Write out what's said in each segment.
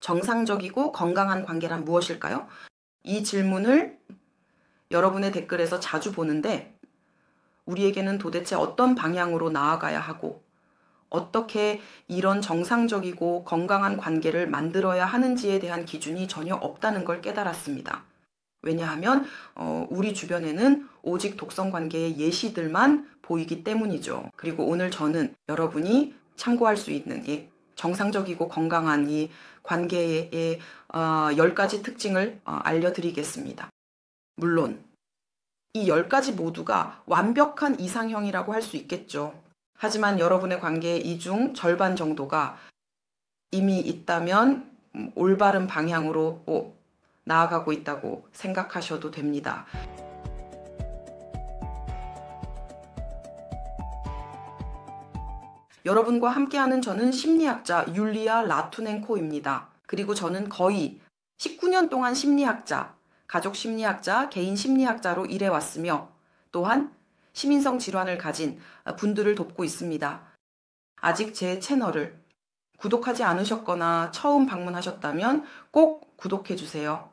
정상적이고 건강한 관계란 무엇일까요? 이 질문을 여러분의 댓글에서 자주 보는데 우리에게는 도대체 어떤 방향으로 나아가야 하고 어떻게 이런 정상적이고 건강한 관계를 만들어야 하는지에 대한 기준이 전혀 없다는 걸 깨달았습니다. 왜냐하면 우리 주변에는 오직 독성관계의 예시들만 보이기 때문이죠. 그리고 오늘 저는 여러분이 참고할 수 있는 이 정상적이고 건강한 이 관계의 10가지 특징을 알려드리겠습니다. 물론 이 10가지 모두가 완벽한 이상형이라고 할 수 있겠죠. 하지만 여러분의 관계의 이 중 절반 정도가 이미 있다면 올바른 방향으로 나아가고 있다고 생각하셔도 됩니다. 여러분과 함께하는 저는 심리학자 율리아 라투넨코입니다. 그리고 저는 거의 19년 동안 심리학자, 가족 심리학자, 개인 심리학자로 일해왔으며 또한 시민성 질환을 가진 분들을 돕고 있습니다. 아직 제 채널을 구독하지 않으셨거나 처음 방문하셨다면 꼭 구독해주세요.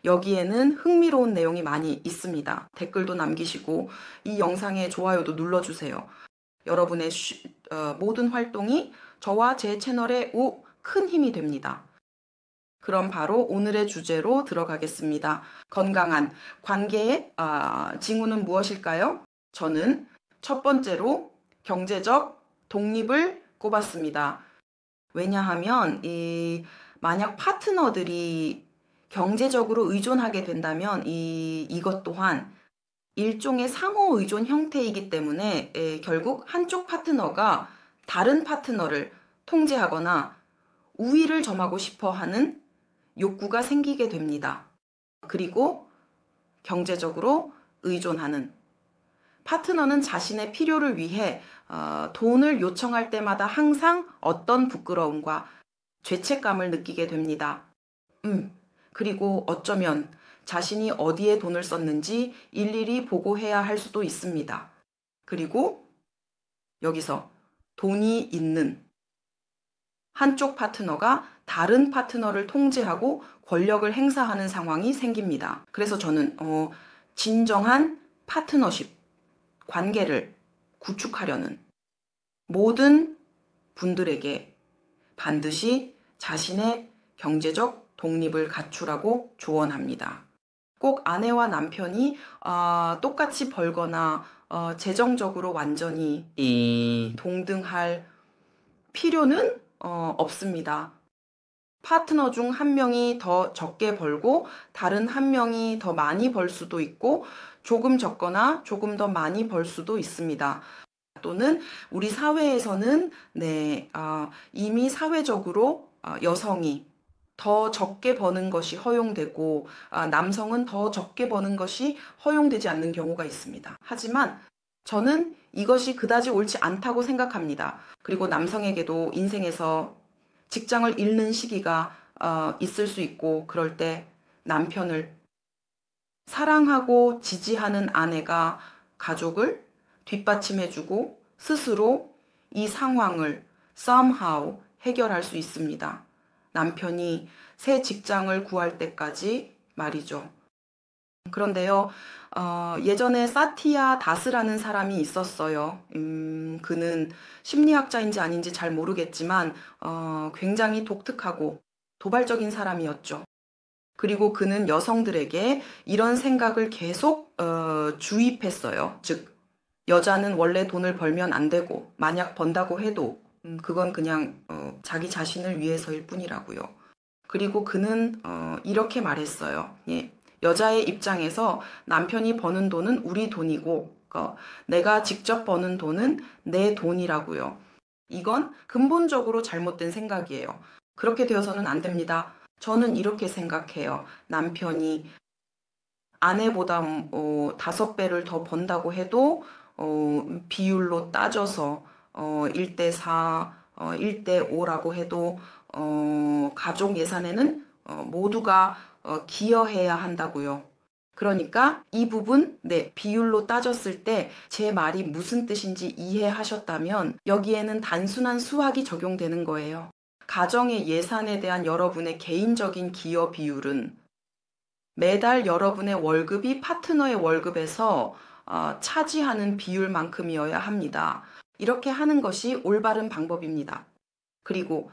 여기에는 흥미로운 내용이 많이 있습니다. 댓글도 남기시고 이 영상에 좋아요도 눌러주세요. 여러분의 모든 활동이 저와 제 채널에 큰 힘이 됩니다. 그럼 바로 오늘의 주제로 들어가겠습니다. 건강한 관계의 징후는 무엇일까요? 저는 첫 번째로 경제적 독립을 꼽았습니다. 왜냐하면 만약 파트너들이 경제적으로 의존하게 된다면 이것 또한 일종의 상호 의존 형태이기 때문에 결국 한쪽 파트너가 다른 파트너를 통제하거나 우위를 점하고 싶어 하는 욕구가 생기게 됩니다. 그리고 경제적으로 의존하는 파트너는 자신의 필요를 위해 돈을 요청할 때마다 항상 어떤 부끄러움과 죄책감을 느끼게 됩니다. 그리고 어쩌면 자신이 어디에 돈을 썼는지 일일이 보고해야 할 수도 있습니다. 그리고 여기서 돈이 있는 한쪽 파트너가 다른 파트너를 통제하고 권력을 행사하는 상황이 생깁니다. 그래서 저는 진정한 파트너십, 관계를 구축하려는 모든 분들에게 반드시 자신의 경제적 독립을 갖추라고 조언합니다. 꼭 아내와 남편이 똑같이 벌거나 재정적으로 완전히 동등할 필요는 없습니다. 파트너 중 한 명이 더 적게 벌고 다른 한 명이 더 많이 벌 수도 있고 조금 적거나 조금 더 많이 벌 수도 있습니다. 또는 우리 사회에서는 이미 사회적으로 여성이 더 적게 버는 것이 허용되고 남성은 더 적게 버는 것이 허용되지 않는 경우가 있습니다. 하지만 저는 이것이 그다지 옳지 않다고 생각합니다. 그리고 남성에게도 인생에서 직장을 잃는 시기가 있을 수 있고 그럴 때 남편을 사랑하고 지지하는 아내가 가족을 뒷받침해주고 스스로 이 상황을 somehow 해결할 수 있습니다. 남편이 새 직장을 구할 때까지 말이죠. 그런데요, 예전에 사티아 다스라는 사람이 있었어요. 그는 심리학자인지 아닌지 잘 모르겠지만 굉장히 독특하고 도발적인 사람이었죠. 그리고 그는 여성들에게 이런 생각을 계속 주입했어요. 즉, 여자는 원래 돈을 벌면 안 되고 만약 번다고 해도 그건 그냥 자기 자신을 위해서일 뿐이라고요. 그리고 그는 이렇게 말했어요. 예. 여자의 입장에서 남편이 버는 돈은 우리 돈이고 내가 직접 버는 돈은 내 돈이라고요. 이건 근본적으로 잘못된 생각이에요. 그렇게 되어서는 안 됩니다. 저는 이렇게 생각해요. 남편이 아내보다 5배를 더 번다고 해도 비율로 따져서 1대4, 1대5라고 해도 가족 예산에는 모두가 기여해야 한다고요. 그러니까 이 부분, 비율로 따졌을 때 제 말이 무슨 뜻인지 이해하셨다면 여기에는 단순한 수학이 적용되는 거예요. 가정의 예산에 대한 여러분의 개인적인 기여 비율은 매달 여러분의 월급이 파트너의 월급에서 차지하는 비율만큼이어야 합니다. 이렇게 하는 것이 올바른 방법입니다. 그리고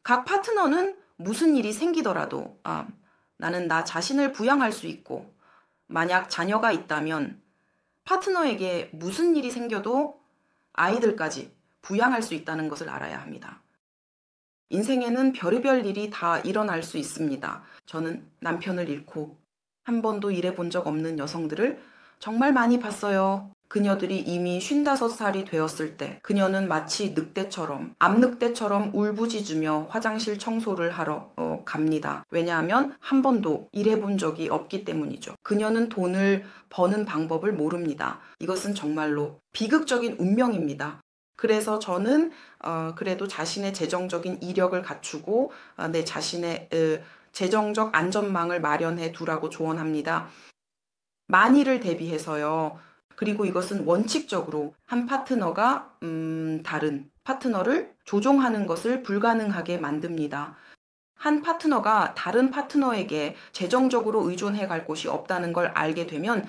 각 파트너는 무슨 일이 생기더라도 나는 나 자신을 부양할 수 있고, 만약 자녀가 있다면 파트너에게 무슨 일이 생겨도 아이들까지 부양할 수 있다는 것을 알아야 합니다. 인생에는 별의별 일이 다 일어날 수 있습니다. 저는 남편을 잃고 한 번도 일해본 적 없는 여성들을 정말 많이 봤어요. 그녀들이 이미 55살이 되었을 때 그녀는 마치 늑대처럼, 암늑대처럼 울부짖으며 화장실 청소를 하러 갑니다. 왜냐하면 한 번도 일해본 적이 없기 때문이죠. 그녀는 돈을 버는 방법을 모릅니다. 이것은 정말로 비극적인 운명입니다. 그래서 저는 그래도 자신의 재정적인 이력을 갖추고 내 자신의 재정적 안전망을 마련해 두라고 조언합니다. 만일을 대비해서요. 그리고 이것은 원칙적으로 한 파트너가 다른 파트너를 조종하는 것을 불가능하게 만듭니다. 한 파트너가 다른 파트너에게 재정적으로 의존해 갈 곳이 없다는 걸 알게 되면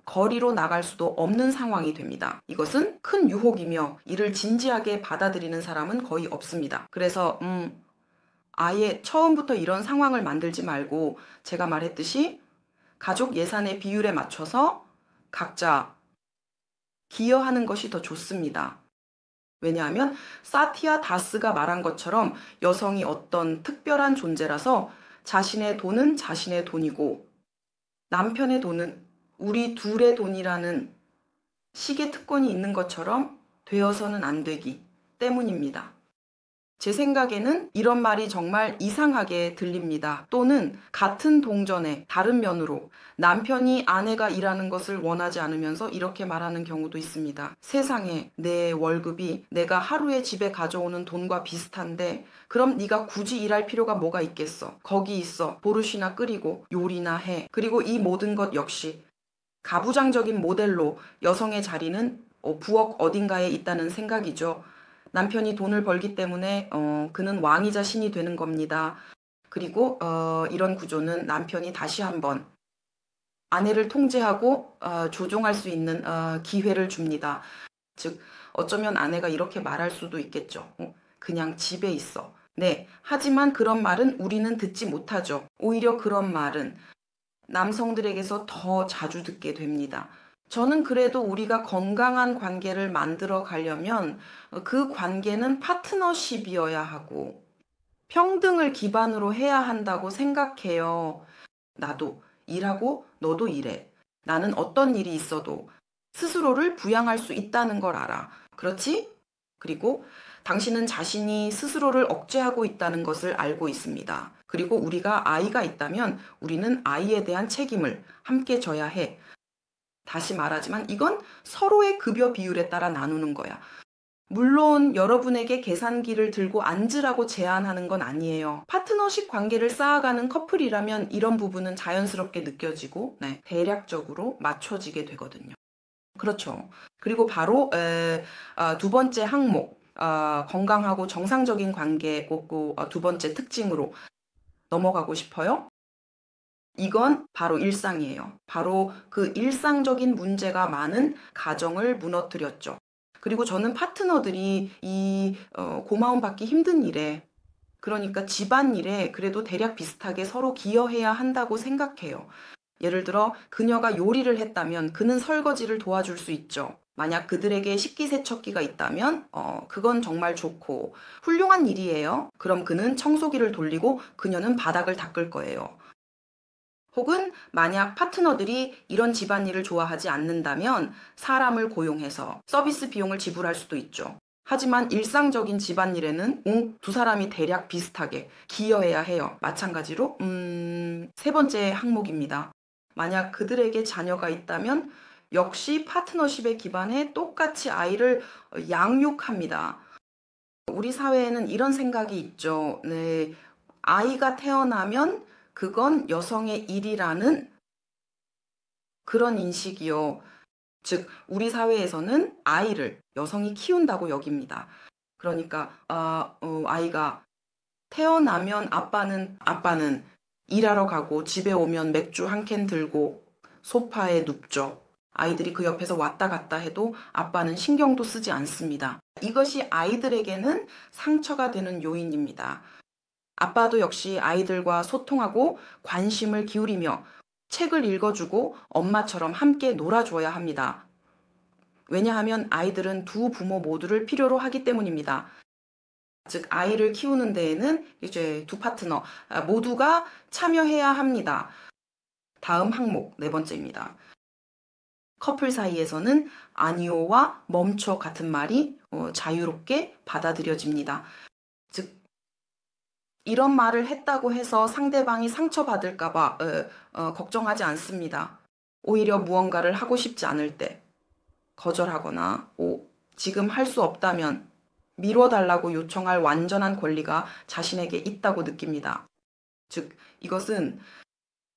거리로 나갈 수도 없는 상황이 됩니다. 이것은 큰 유혹이며 이를 진지하게 받아들이는 사람은 거의 없습니다. 그래서 아예 처음부터 이런 상황을 만들지 말고 제가 말했듯이 가족 예산의 비율에 맞춰서 각자 기여하는 것이 더 좋습니다. 왜냐하면 사티아 다스가 말한 것처럼 여성이 어떤 특별한 존재라서 자신의 돈은 자신의 돈이고 남편의 돈은 우리 둘의 돈이라는 식의 특권이 있는 것처럼 되어서는 안 되기 때문입니다. 제 생각에는 이런 말이 정말 이상하게 들립니다. 또는 같은 동전의 다른 면으로 남편이 아내가 일하는 것을 원하지 않으면서 이렇게 말하는 경우도 있습니다. 세상에 내 월급이 내가 하루에 집에 가져오는 돈과 비슷한데 그럼 네가 굳이 일할 필요가 뭐가 있겠어. 거기 있어. 보르시나 끓이고 요리나 해. 그리고 이 모든 것 역시 가부장적인 모델로 여성의 자리는 부엌 어딘가에 있다는 생각이죠. 남편이 돈을 벌기 때문에 그는 왕이자 신이 되는 겁니다. 그리고 이런 구조는 남편이 다시 한번 아내를 통제하고 조종할 수 있는 기회를 줍니다. 즉 어쩌면 아내가 이렇게 말할 수도 있겠죠. 그냥 집에 있어. 네, 하지만 그런 말은 우리는 듣지 못하죠. 오히려 그런 말은 남성들에게서 더 자주 듣게 됩니다. 저는 그래도 우리가 건강한 관계를 만들어 가려면 그 관계는 파트너십이어야 하고 평등을 기반으로 해야 한다고 생각해요. 나도 일하고 너도 일해. 나는 어떤 일이 있어도 스스로를 부양할 수 있다는 걸 알아. 그렇지? 그리고 당신은 자신이 스스로를 억제하고 있다는 것을 알고 있습니다. 그리고 우리가 아이가 있다면 우리는 아이에 대한 책임을 함께 져야 해. 다시 말하지만 이건 서로의 급여 비율에 따라 나누는 거야. 물론 여러분에게 계산기를 들고 앉으라고 제안하는 건 아니에요. 파트너십 관계를 쌓아가는 커플이라면 이런 부분은 자연스럽게 느껴지고 대략적으로 맞춰지게 되거든요. 그렇죠. 그리고 바로 두 번째 항목, 건강하고 정상적인 관계 꼭 두 번째 특징으로 넘어가고 싶어요. 이건 바로 일상이에요. 바로 그 일상적인 문제가 많은 가정을 무너뜨렸죠. 그리고 저는 파트너들이 이 고마움 받기 힘든 일에, 그러니까 집안일에 그래도 대략 비슷하게 서로 기여해야 한다고 생각해요. 예를 들어 그녀가 요리를 했다면 그는 설거지를 도와줄 수 있죠. 만약 그들에게 식기세척기가 있다면 그건 정말 좋고 훌륭한 일이에요. 그럼 그는 청소기를 돌리고 그녀는 바닥을 닦을 거예요. 혹은 만약 파트너들이 이런 집안일을 좋아하지 않는다면 사람을 고용해서 서비스 비용을 지불할 수도 있죠. 하지만 일상적인 집안일에는 두 사람이 대략 비슷하게 기여해야 해요. 마찬가지로 세 번째 항목입니다. 만약 그들에게 자녀가 있다면 역시 파트너십에 기반해 똑같이 아이를 양육합니다. 우리 사회에는 이런 생각이 있죠. 네, 아이가 태어나면 그건 여성의 일이라는 그런 인식이요. 즉 우리 사회에서는 아이를 여성이 키운다고 여깁니다. 그러니까 아이가 태어나면 아빠는 일하러 가고 집에 오면 맥주 한 캔 들고 소파에 눕죠. 아이들이 그 옆에서 왔다 갔다 해도 아빠는 신경도 쓰지 않습니다. 이것이 아이들에게는 상처가 되는 요인입니다. 아빠도 역시 아이들과 소통하고 관심을 기울이며 책을 읽어주고 엄마처럼 함께 놀아줘야 합니다. 왜냐하면 아이들은 두 부모 모두를 필요로 하기 때문입니다. 즉 아이를 키우는 데에는 이제 두 파트너 모두가 참여해야 합니다. 다음 항목 네 번째입니다. 커플 사이에서는 아니오와 멈춰 같은 말이 자유롭게 받아들여집니다. 즉 이런 말을 했다고 해서 상대방이 상처받을까봐 걱정하지 않습니다. 오히려 무언가를 하고 싶지 않을 때 거절하거나 지금 할 수 없다면 미뤄달라고 요청할 완전한 권리가 자신에게 있다고 느낍니다. 즉 이것은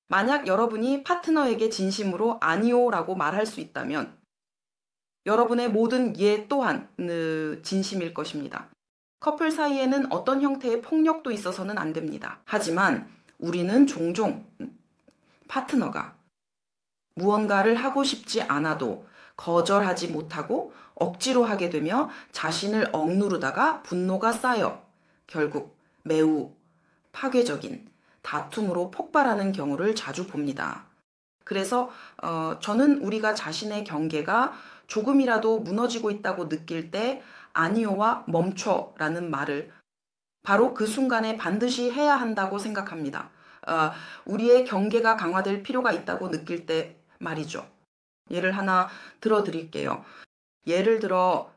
만약 여러분이 파트너에게 진심으로 아니오라고 말할 수 있다면 여러분의 모든 예 또한 진심일 것입니다. 커플 사이에는 어떤 형태의 폭력도 있어서는 안 됩니다. 하지만 우리는 종종 파트너가 무언가를 하고 싶지 않아도 거절하지 못하고 억지로 하게 되며 자신을 억누르다가 분노가 쌓여 결국 매우 파괴적인 다툼으로 폭발하는 경우를 자주 봅니다. 그래서 저는 우리가 자신의 경계가 조금이라도 무너지고 있다고 느낄 때 아니오와 멈춰라는 말을 바로 그 순간에 반드시 해야 한다고 생각합니다. 우리의 경계가 강화될 필요가 있다고 느낄 때 말이죠. 예를 하나 들어드릴게요. 예를 들어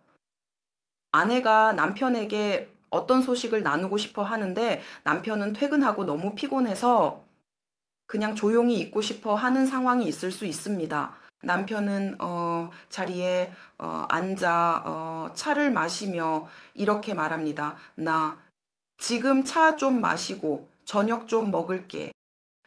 아내가 남편에게 어떤 소식을 나누고 싶어 하는데 남편은 퇴근하고 너무 피곤해서 그냥 조용히 있고 싶어 하는 상황이 있을 수 있습니다. 남편은 자리에 앉아 차를 마시며 이렇게 말합니다. 나 지금 차 좀 마시고 저녁 좀 먹을게.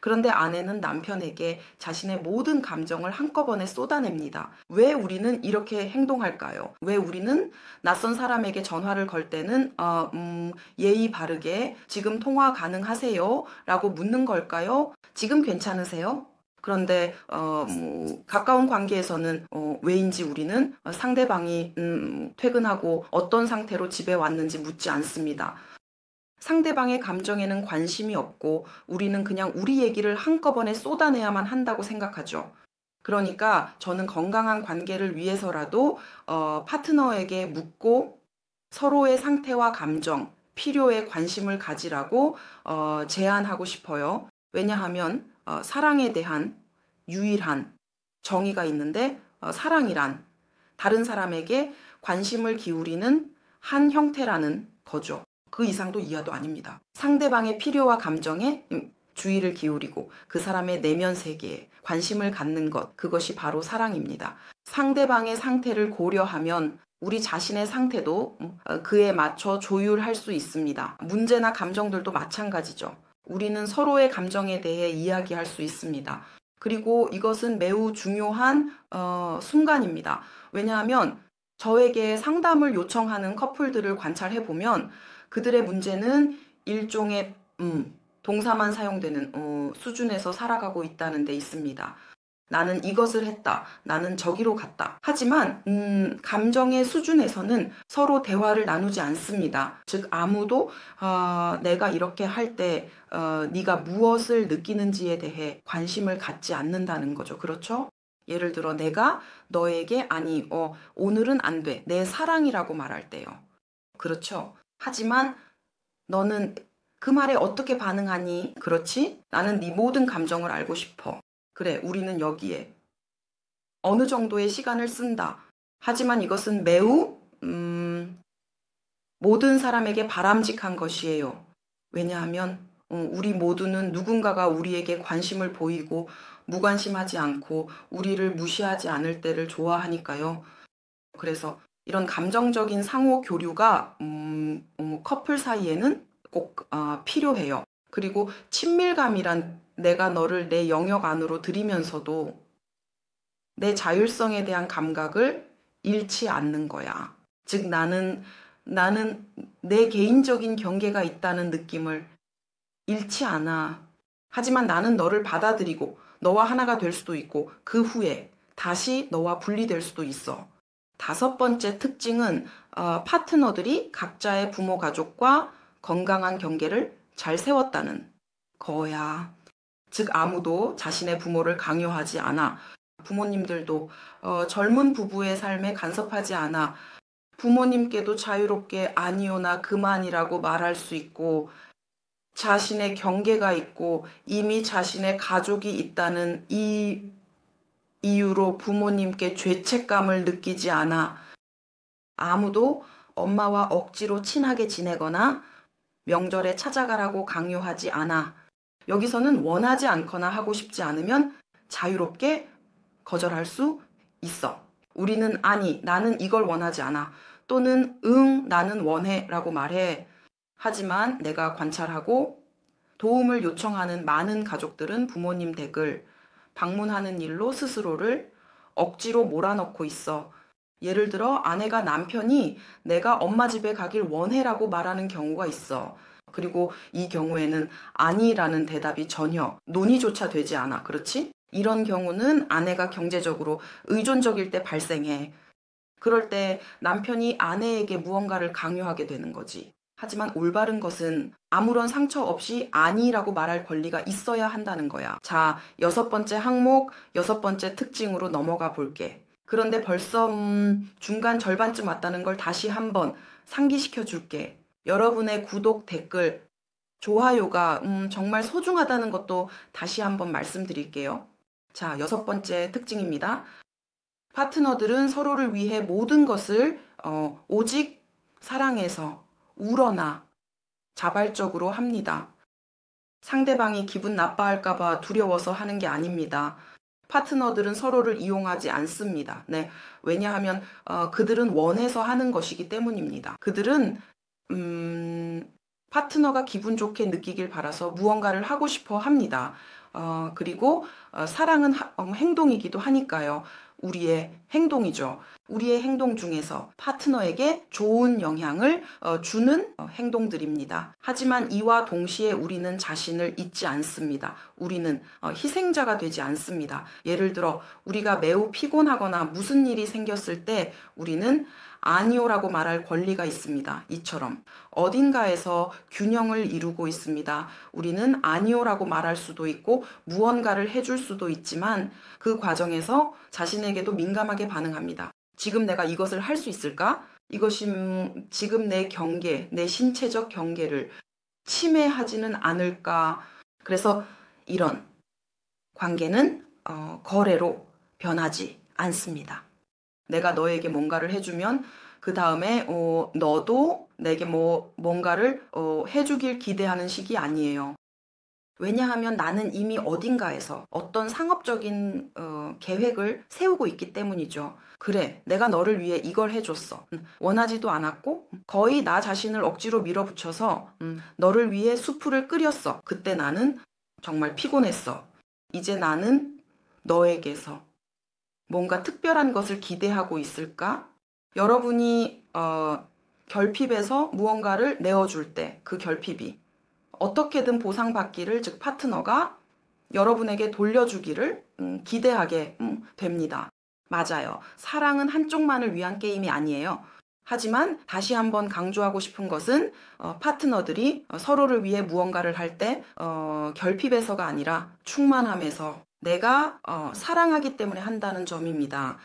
그런데 아내는 남편에게 자신의 모든 감정을 한꺼번에 쏟아냅니다. 왜 우리는 이렇게 행동할까요? 왜 우리는 낯선 사람에게 전화를 걸 때는 예의 바르게 지금 통화 가능하세요? 라고 묻는 걸까요? 지금 괜찮으세요? 그런데 가까운 관계에서는 왜인지 우리는 상대방이 퇴근하고 어떤 상태로 집에 왔는지 묻지 않습니다. 상대방의 감정에는 관심이 없고 우리는 그냥 우리 얘기를 한꺼번에 쏟아내야만 한다고 생각하죠. 그러니까 저는 건강한 관계를 위해서라도 파트너에게 묻고 서로의 상태와 감정, 필요에 관심을 가지라고 제안하고 싶어요. 왜냐하면 사랑에 대한 유일한 정의가 있는데 사랑이란 다른 사람에게 관심을 기울이는 한 형태라는 거죠. 그 이상도 이하도 아닙니다. 상대방의 필요와 감정에 주의를 기울이고 그 사람의 내면 세계에 관심을 갖는 것, 그것이 바로 사랑입니다. 상대방의 상태를 고려하면 우리 자신의 상태도 그에 맞춰 조율할 수 있습니다. 문제나 감정들도 마찬가지죠. 우리는 서로의 감정에 대해 이야기할 수 있습니다. 그리고 이것은 매우 중요한 순간입니다. 왜냐하면 저에게 상담을 요청하는 커플들을 관찰해보면 그들의 문제는 일종의 동사만 사용되는 수준에서 살아가고 있다는 데 있습니다. 나는 이것을 했다. 나는 저기로 갔다. 하지만 감정의 수준에서는 서로 대화를 나누지 않습니다. 즉 아무도 내가 이렇게 할 때 네가 무엇을 느끼는지에 대해 관심을 갖지 않는다는 거죠. 그렇죠? 예를 들어 내가 너에게 아니 오늘은 안 돼. 내 사랑이라고 말할 때요. 그렇죠? 하지만 너는 그 말에 어떻게 반응하니? 그렇지? 나는 네 모든 감정을 알고 싶어. 그래, 우리는 여기에 어느 정도의 시간을 쓴다. 하지만 이것은 매우 모든 사람에게 바람직한 것이에요. 왜냐하면 우리 모두는 누군가가 우리에게 관심을 보이고 무관심하지 않고 우리를 무시하지 않을 때를 좋아하니까요. 그래서 이런 감정적인 상호 교류가 커플 사이에는 꼭 필요해요. 그리고 친밀감이란 내가 너를 내 영역 안으로 들이면서도 내 자율성에 대한 감각을 잃지 않는 거야. 즉 나는 내 개인적인 경계가 있다는 느낌을 잃지 않아. 하지만 나는 너를 받아들이고 너와 하나가 될 수도 있고 그 후에 다시 너와 분리될 수도 있어. 다섯 번째 특징은 파트너들이 각자의 부모 가족과 건강한 경계를 잘 세웠다는 거야. 즉 아무도 자신의 부모를 강요하지 않아. 부모님들도 젊은 부부의 삶에 간섭하지 않아. 부모님께도 자유롭게 아니요나 그만이라고 말할 수 있고 자신의 경계가 있고 이미 자신의 가족이 있다는 이 이유로 부모님께 죄책감을 느끼지 않아. 아무도 엄마와 억지로 친하게 지내거나 명절에 찾아가라고 강요하지 않아. 여기서는 원하지 않거나 하고 싶지 않으면 자유롭게 거절할 수 있어. 우리는 아니, 나는 이걸 원하지 않아. 또는 응, 나는 원해 라고 말해. 하지만 내가 관찰하고 도움을 요청하는 많은 가족들은 부모님 댁을 방문하는 일로 스스로를 억지로 몰아넣고 있어. 예를 들어 아내가 남편이 내가 엄마 집에 가길 원해라고 말하는 경우가 있어. 그리고 이 경우에는 아니라는 대답이 전혀 논의조차 되지 않아. 그렇지? 이런 경우는 아내가 경제적으로 의존적일 때 발생해. 그럴 때 남편이 아내에게 무언가를 강요하게 되는 거지. 하지만 올바른 것은 아무런 상처 없이 아니라고 말할 권리가 있어야 한다는 거야. 자, 여섯 번째 항목, 여섯 번째 특징으로 넘어가 볼게. 그런데 벌써 중간 절반쯤 왔다는 걸 다시 한번 상기시켜 줄게. 여러분의 구독, 댓글, 좋아요가 정말 소중하다는 것도 다시 한번 말씀드릴게요. 자, 여섯 번째 특징입니다. 파트너들은 서로를 위해 모든 것을 오직 사랑해서 우러나 자발적으로 합니다. 상대방이 기분 나빠할까봐 두려워서 하는 게 아닙니다. 파트너들은 서로를 이용하지 않습니다. 네, 왜냐하면 그들은 원해서 하는 것이기 때문입니다. 그들은 파트너가 기분 좋게 느끼길 바라서 무언가를 하고 싶어 합니다. 그리고 사랑은 행동이기도 하니까요. 우리의 행동이죠. 우리의 행동 중에서 파트너에게 좋은 영향을 주는 행동들입니다. 하지만 이와 동시에 우리는 자신을 잊지 않습니다. 우리는 희생자가 되지 않습니다. 예를 들어 우리가 매우 피곤하거나 무슨 일이 생겼을 때 우리는 아니오라고 말할 권리가 있습니다. 이처럼 어딘가에서 균형을 이루고 있습니다. 우리는 아니오라고 말할 수도 있고 무언가를 해줄 수도 있지만 그 과정에서 자신에게도 민감하게 반응합니다. 지금 내가 이것을 할 수 있을까? 이것이 지금 내 경계, 내 신체적 경계를 침해하지는 않을까? 그래서 이런 관계는 거래로 변하지 않습니다. 내가 너에게 뭔가를 해주면 그 다음에 너도 내게 뭔가를 해주길 기대하는 식이 아니에요. 왜냐하면 나는 이미 어딘가에서 어떤 상업적인 계획을 세우고 있기 때문이죠. 그래, 내가 너를 위해 이걸 해줬어. 원하지도 않았고 거의 나 자신을 억지로 밀어붙여서 너를 위해 수프를 끓였어. 그때 나는 정말 피곤했어. 이제 나는 너에게서 뭔가 특별한 것을 기대하고 있을까? 여러분이 결핍에서 무언가를 내어줄 때 그 결핍이 어떻게든 보상받기를, 즉 파트너가 여러분에게 돌려주기를 기대하게 됩니다. 맞아요. 사랑은 한쪽만을 위한 게임이 아니에요. 하지만 다시 한번 강조하고 싶은 것은 파트너들이 서로를 위해 무언가를 할 때 결핍에서가 아니라 충만함에서 내가 사랑하기 때문에 한다는 점입니다.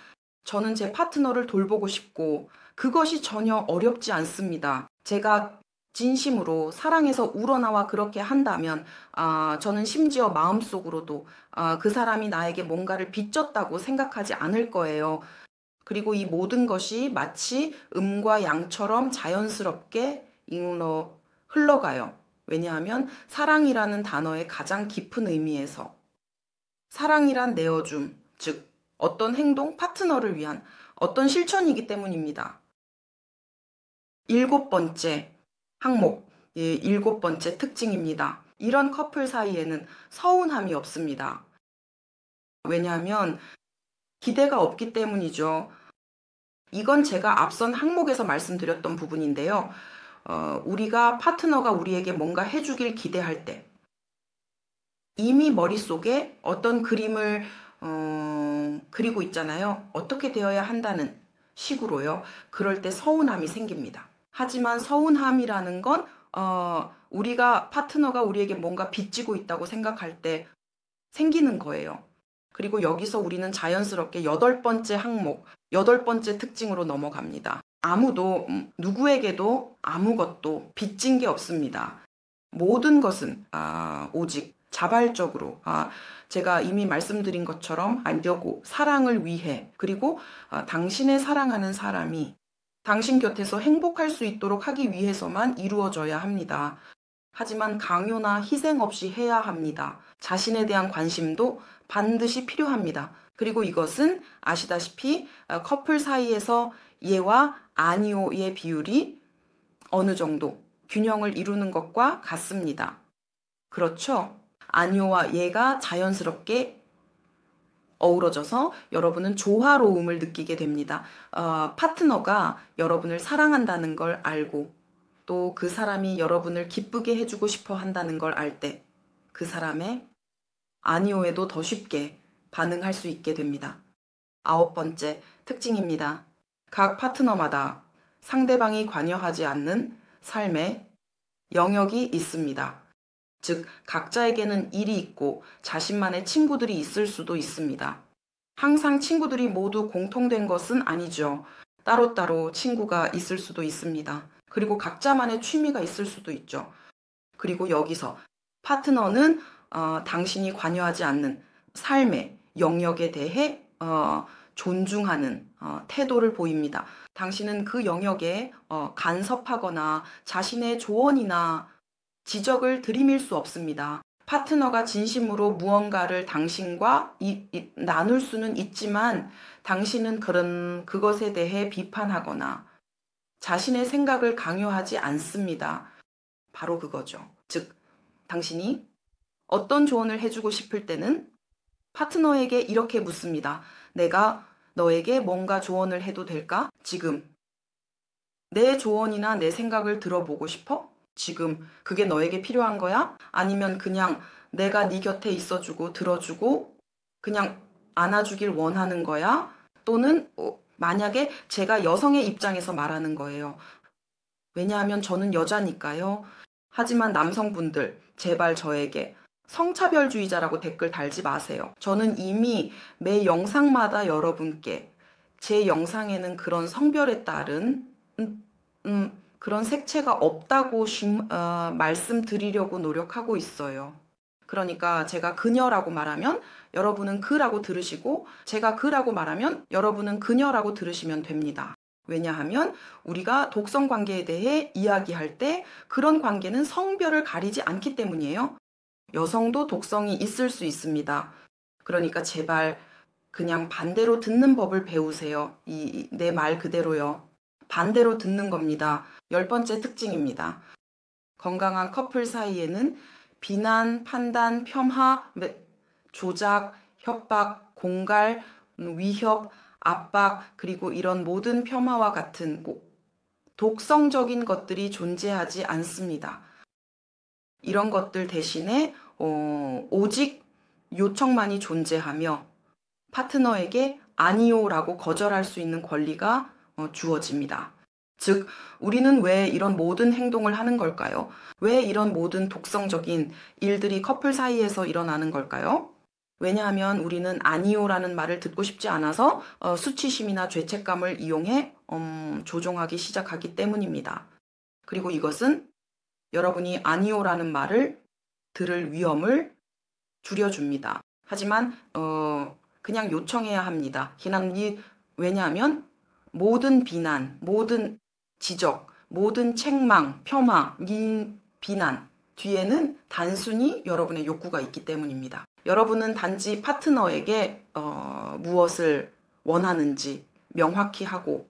저는 제 파트너를 돌보고 싶고 그것이 전혀 어렵지 않습니다. 제가 진심으로 사랑해서 우러나와 그렇게 한다면 저는 심지어 마음속으로도 그 사람이 나에게 뭔가를 빚졌다고 생각하지 않을 거예요. 그리고 이 모든 것이 마치 음과 양처럼 자연스럽게 흘러가요. 왜냐하면 사랑이라는 단어의 가장 깊은 의미에서 사랑이란 내어줌, 즉 어떤 행동, 파트너를 위한 어떤 실천이기 때문입니다. 일곱 번째 항목, 일곱 번째 특징입니다. 이런 커플 사이에는 서운함이 없습니다. 왜냐하면 기대가 없기 때문이죠. 이건 제가 앞선 항목에서 말씀드렸던 부분인데요. 우리가 파트너가 우리에게 뭔가 해주길 기대할 때 이미 머릿속에 어떤 그림을 그리고 있잖아요. 어떻게 되어야 한다는 식으로요. 그럴 때 서운함이 생깁니다. 하지만 서운함이라는 건 우리가 파트너가 우리에게 뭔가 빚지고 있다고 생각할 때 생기는 거예요. 그리고 여기서 우리는 자연스럽게 8번째 항목, 8번째 특징으로 넘어갑니다. 아무도 누구에게도 아무것도 빚진 게 없습니다. 모든 것은 오직 자발적으로 제가 이미 말씀드린 것처럼 하려고 사랑을 위해 그리고 당신의 사랑하는 사람이 당신 곁에서 행복할 수 있도록 하기 위해서만 이루어져야 합니다. 하지만 강요나 희생 없이 해야 합니다. 자신에 대한 관심도 반드시 필요합니다. 그리고 이것은 아시다시피 커플 사이에서 예와 아니오의 비율이 어느 정도 균형을 이루는 것과 같습니다. 그렇죠? 아니오와 예가 자연스럽게 어우러져서 여러분은 조화로움을 느끼게 됩니다. 파트너가 여러분을 사랑한다는 걸 알고 또 그 사람이 여러분을 기쁘게 해주고 싶어 한다는 걸 알 때 그 사람의 아니오에도 더 쉽게 반응할 수 있게 됩니다. 9번째 특징입니다. 각 파트너마다 상대방이 관여하지 않는 삶의 영역이 있습니다. 즉, 각자에게는 일이 있고 자신만의 친구들이 있을 수도 있습니다. 항상 친구들이 모두 공통된 것은 아니죠. 따로따로 친구가 있을 수도 있습니다. 그리고 각자만의 취미가 있을 수도 있죠. 그리고 여기서 파트너는 당신이 관여하지 않는 삶의 영역에 대해 존중하는 태도를 보입니다. 당신은 그 영역에 간섭하거나 자신의 조언이나 지적을 들이밀 수 없습니다. 파트너가 진심으로 무언가를 당신과 나눌 수는 있지만 당신은 그것에 대해 비판하거나 자신의 생각을 강요하지 않습니다. 바로 그거죠. 즉, 당신이 어떤 조언을 해주고 싶을 때는 파트너에게 이렇게 묻습니다. 내가 너에게 뭔가 조언을 해도 될까? 지금. 내 조언이나 내 생각을 들어보고 싶어? 지금 그게 너에게 필요한 거야? 아니면 그냥 내가 네 곁에 있어주고 들어주고 그냥 안아주길 원하는 거야? 또는 만약에 제가 여성의 입장에서 말하는 거예요. 왜냐하면 저는 여자니까요. 하지만 남성분들 제발 저에게 성차별주의자라고 댓글 달지 마세요. 저는 이미 매 영상마다 여러분께 제 영상에는 그런 성별에 따른 그런 색채가 없다고 말씀드리려고 노력하고 있어요. 그러니까 제가 그녀라고 말하면 여러분은 그라고 들으시고 제가 그라고 말하면 여러분은 그녀라고 들으시면 됩니다. 왜냐하면 우리가 독성 관계에 대해 이야기할 때 그런 관계는 성별을 가리지 않기 때문이에요. 여성도 독성이 있을 수 있습니다. 그러니까 제발 그냥 반대로 듣는 법을 배우세요. 내 말 그대로요. 반대로 듣는 겁니다. 10번째 특징입니다. 건강한 커플 사이에는 비난, 판단, 폄하, 조작, 협박, 공갈, 위협, 압박, 그리고 이런 모든 폄하와 같은 독성적인 것들이 존재하지 않습니다. 이런 것들 대신에 오직 요청만이 존재하며 파트너에게 아니요라고 거절할 수 있는 권리가 주어집니다. 즉, 우리는 왜 이런 모든 행동을 하는 걸까요? 왜 이런 모든 독성적인 일들이 커플 사이에서 일어나는 걸까요? 왜냐하면 우리는 아니요라는 말을 듣고 싶지 않아서 수치심이나 죄책감을 이용해 조종하기 시작하기 때문입니다. 그리고 이것은 여러분이 아니요라는 말을 들을 위험을 줄여줍니다. 하지만 그냥 요청해야 합니다. 왜냐하면 모든 비난, 모든 지적, 모든 책망, 폄하, 비난 뒤에는 단순히 여러분의 욕구가 있기 때문입니다. 여러분은 단지 파트너에게 무엇을 원하는지 명확히 하고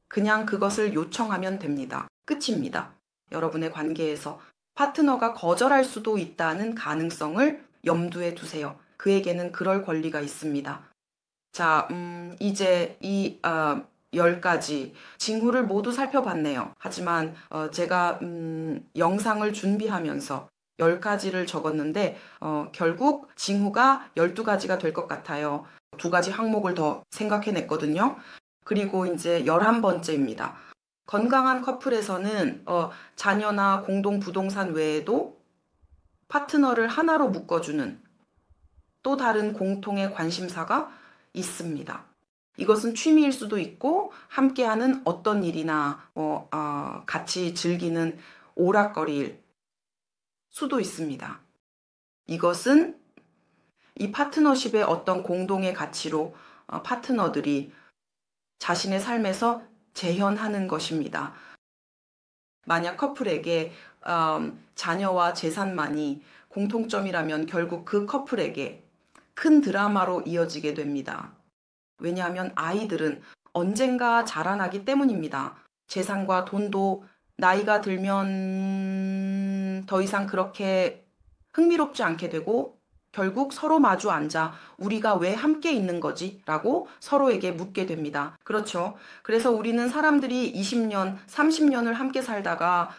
그냥 그것을 요청하면 됩니다. 끝입니다. 여러분의 관계에서 파트너가 거절할 수도 있다는 가능성을 염두에 두세요. 그에게는 그럴 권리가 있습니다. 자, 이제 이 10가지 징후를 모두 살펴봤네요. 하지만 제가 영상을 준비하면서 10가지를 적었는데 결국 징후가 12가지가 될 것 같아요. 2가지 항목을 더 생각해냈거든요. 그리고 이제 11번째입니다. 건강한 커플에서는 자녀나 공동 부동산 외에도 파트너를 하나로 묶어주는 또 다른 공통의 관심사가 있습니다. 이것은 취미일 수도 있고 함께하는 어떤 일이나 같이 즐기는 오락거리일 수도 있습니다. 이것은 이 파트너십의 어떤 공동의 가치로 파트너들이 자신의 삶에서 재현하는 것입니다. 만약 커플에게 자녀와 재산만이 공통점이라면 결국 그 커플에게 큰 드라마로 이어지게 됩니다. 왜냐하면 아이들은 언젠가 자라나기 때문입니다. 재산과 돈도 나이가 들면 더 이상 그렇게 흥미롭지 않게 되고 결국 서로 마주 앉아 우리가 왜 함께 있는 거지? 라고 서로에게 묻게 됩니다. 그렇죠. 그래서 우리는 사람들이 20년, 30년을 함께 살다가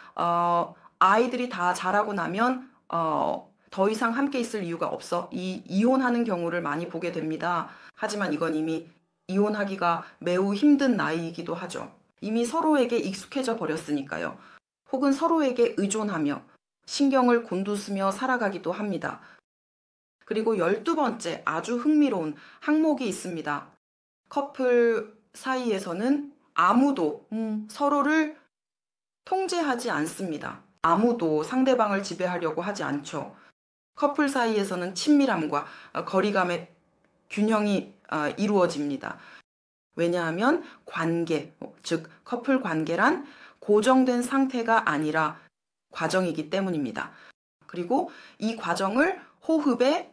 아이들이 다 자라고 나면 더 이상 함께 있을 이유가 없어 이혼하는 경우를 많이 보게 됩니다. 하지만 이건 이미 이혼하기가 매우 힘든 나이이기도 하죠. 이미 서로에게 익숙해져 버렸으니까요. 혹은 서로에게 의존하며 신경을 곤두쓰며 살아가기도 합니다. 그리고 12번째 아주 흥미로운 항목이 있습니다. 커플 사이에서는 아무도 서로를 통제하지 않습니다. 아무도 상대방을 지배하려고 하지 않죠. 커플 사이에서는 친밀함과 거리감의 균형이 이루어집니다. 왜냐하면 관계, 즉 커플 관계란 고정된 상태가 아니라 과정이기 때문입니다. 그리고 이 과정을 호흡에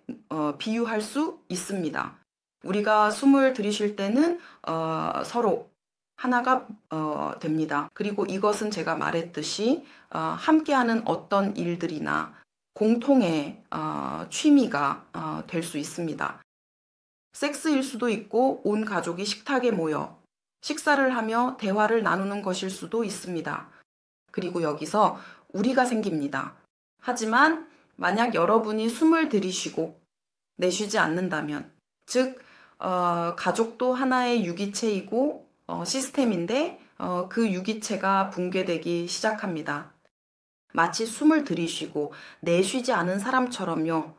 비유할 수 있습니다. 우리가 숨을 들이쉴 때는 서로 하나가 됩니다. 그리고 이것은 제가 말했듯이 함께하는 어떤 일들이나 공통의 취미가 될 수 있습니다. 섹스일 수도 있고 온 가족이 식탁에 모여 식사를 하며 대화를 나누는 것일 수도 있습니다. 그리고 여기서 우리가 생깁니다. 하지만 만약 여러분이 숨을 들이쉬고 내쉬지 않는다면, 즉 가족도 하나의 유기체이고 시스템인데 그 유기체가 붕괴되기 시작합니다. 마치 숨을 들이쉬고 내쉬지 않은 사람처럼요.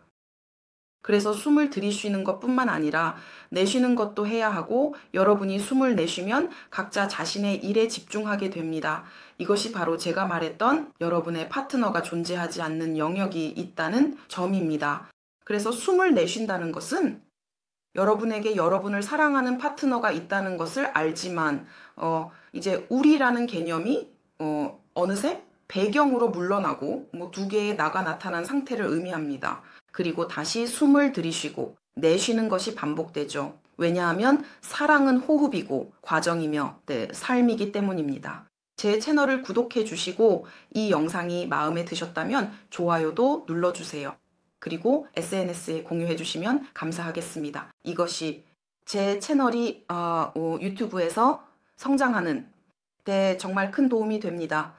그래서 숨을 들이쉬는 것뿐만 아니라 내쉬는 것도 해야 하고 여러분이 숨을 내쉬면 각자 자신의 일에 집중하게 됩니다. 이것이 바로 제가 말했던 여러분의 파트너가 존재하지 않는 영역이 있다는 점입니다. 그래서 숨을 내쉰다는 것은 여러분에게 여러분을 사랑하는 파트너가 있다는 것을 알지만 이제 우리라는 개념이 어느새 배경으로 물러나고 2개의 나가 나타난 상태를 의미합니다. 그리고 다시 숨을 들이쉬고 내쉬는 것이 반복되죠. 왜냐하면 사랑은 호흡이고 과정이며 삶이기 때문입니다. 제 채널을 구독해 주시고 이 영상이 마음에 드셨다면 좋아요도 눌러주세요. 그리고 SNS에 공유해 주시면 감사하겠습니다. 이것이 제 채널이 유튜브에서 성장하는 데 정말 큰 도움이 됩니다.